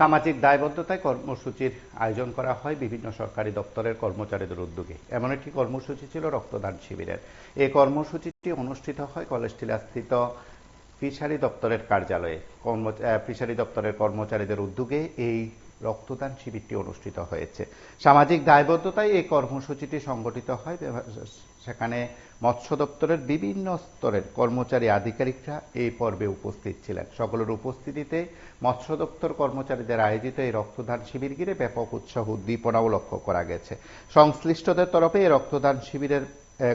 সামাজিক দায়বদ্ধতায় কর্মসূচির আয়োজন করা হয় বিভিন্ন সরকারি দপ্তরের কর্মচারীদের উদ্যোগে। এমন একটি কর্মসূচি ছিল রক্তদান শিবিরের। এই কর্মসূচিটি অনুষ্ঠিত হয় কলেজটিলাস্থিত ফিশারি দপ্তরের কার্যালয়ে। ফিশারি দপ্তরের কর্মচারীদের উদ্যোগে এই রক্তদান শিবিরটি অনুষ্ঠিত হয়েছে। সামাজিক দায়বদ্ধতায় এই কর্মসূচিটি সংগঠিত হয়। সেখানে মৎস্য দপ্তরের বিভিন্ন স্তরের কর্মচারী আধিকারিকরা এই পর্বে উপস্থিত ছিলেন। সকলের উপস্থিতিতে মৎস্য দপ্তর কর্মচারীদের আয়োজিত এই রক্তদান শিবির ঘিরে ব্যাপক উৎসাহ উদ্দীপনাও লক্ষ্য করা গেছে। সংশ্লিষ্টদের তরফে এই রক্তদান শিবিরের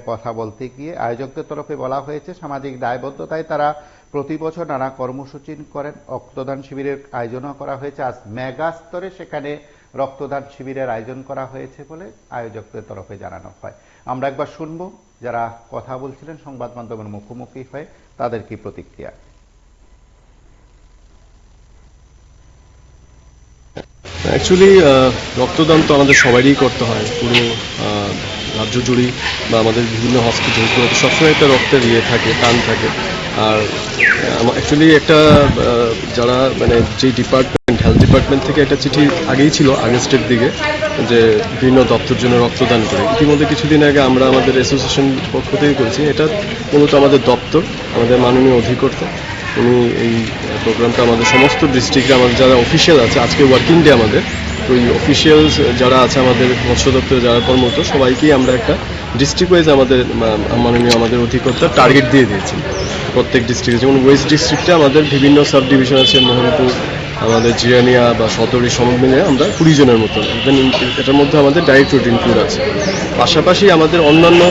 কথা বলতে গিয়ে আয়োজকদের তরফে বলা হয়েছে, সামাজিক দায়বদ্ধতায় তারা প্রতি বছর নানা কর্মসূচি করেন। রক্তদান শিবিরের আয়োজনও করা হয়েছে। আজ মেগা স্তরে সেখানে রক্তদান শিবিরের আয়োজন করা হয়েছে বলে আয়োজকদের তরফে জানানো হয়। আমরা একবার শুনব যারা কথা বলছিলেন সংবাদ মাধ্যমের মুখোমুখি হয়ে, তাদের কি প্রতিক্রিয়া। অ্যাকচুয়ালি রক্তদান তো আমাদের সবারই করতে হয়, পুরো রাজ্য জুড়েই বা আমাদের বিভিন্ন হসপিটালগুলোতে সবসময় একটা রক্তের থাকে, টান থাকে। আর অ্যাকচুয়ালি একটা যারা যে ডিপার্টমেন্ট, হেলথ ডিপার্টমেন্ট থেকে একটা চিঠি আগেই ছিল আগস্টের দিকে, যে বিভিন্ন দপ্তর জন্য রক্তদান করে। ইতিমধ্যে কিছুদিন আগে আমরা আমাদের অ্যাসোসিয়েশন পক্ষ থেকে করেছি। এটা মূলত আমাদের দপ্তর, আমাদের মাননীয় অধিকর্তা উনি এই প্রোগ্রামটা আমাদের সমস্ত ডিস্ট্রিক্টে আমাদের যারা অফিসিয়াল আছে, আজকে ওয়ার্কিং ডে আমাদের, তো এই অফিসিয়ালস যারা আছে আমাদের মৎস্য দপ্তরে যারা কর্মরত সবাইকেই আমরা একটা ডিস্ট্রিক্ট ওয়াইজ আমাদের মাননীয় আমাদের অধিকর্তা টার্গেট দিয়ে দিয়েছি প্রত্যেক ডিস্ট্রিক্টে। যেমন ওয়েস্ট ডিস্ট্রিক্টে আমাদের বিভিন্ন সাব ডিভিশন আছে, মোহনপুর, আমাদের জিরানিয়া বা সদরি সব মিলে আমরা 20 জনের মতো। এটার মধ্যে আমাদের ডাইরেক্ট রুট ইনক্লুড আছে। পাশাপাশি আমাদের অন্যান্য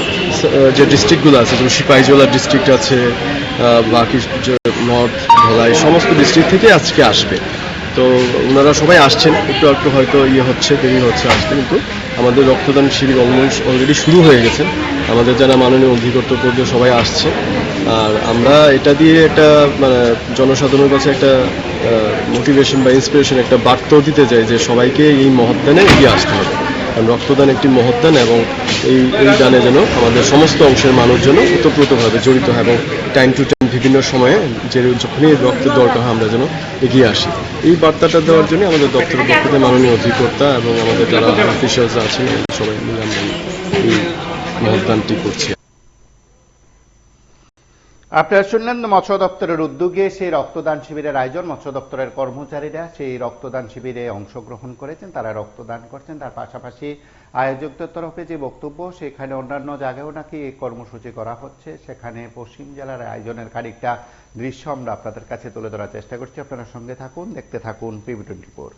যে ডিস্ট্রিক্টগুলো আছে, যেমন সিপাহীজলা ডিস্ট্রিক্ট আছে, বাকি নর্থ, ধলাই, সমস্ত ডিস্ট্রিক্ট থেকে আজকে আসবে। তো ওনারা সবাই আসছেন, একটু একটু হয়তো দেরি হচ্ছে আসতে, কিন্তু আমাদের রক্তদান শিবির অলরেডি শুরু হয়ে গেছে। আমাদের যারা মাননীয় অধিকর্তা পর্যায়ে সবাই আসছে। আর আমরা এটা দিয়ে একটা জনসাধারণের কাছে একটা মোটিভেশন বা ইন্সপিরেশন, একটা বার্তাও দিতে চাই যে সবাইকে এই মহৎদানে এগিয়ে আসতে হবে। কারণ রক্তদান একটি মহৎদান এবং এই দানে যেন আমাদের সমস্ত অংশের মানুষ যেন ওতপ্রোতভাবে জড়িত হয় এবং টাইম টু টাইম বিভিন্ন সময়ে যখনই রক্তের দরকার হয় আমরা যেন এগিয়ে আসি। এই বার্তাটা দেওয়ার জন্য আমাদের দপ্তরের পক্ষ থেকে মাননীয় অধিকর্তা এবং আমাদের যারা অফিসিয়ালস আছেন সবাই মিলে আমরা এই মহৎদানটি করছি। আপনারা শুনলেন মৎস্য দপ্তরের উদ্যোগে সেই রক্তদান শিবিরের আয়োজন। মৎস্য দপ্তরের কর্মচারীরা সেই রক্তদান শিবিরে অংশগ্রহণ করেছেন, তারা রক্তদান করছেন। তার পাশাপাশি আয়োজকদের তরফে যে বক্তব্য, সেখানে অন্যান্য জায়গায়ও নাকি এই কর্মসূচি করা হচ্ছে। সেখানে পশ্চিম জেলার আয়োজনের খানিকটা দৃশ্য আমরা আপনাদের কাছে তুলে ধরার চেষ্টা করছি। আপনারা সঙ্গে থাকুন, দেখতে থাকুন PB24।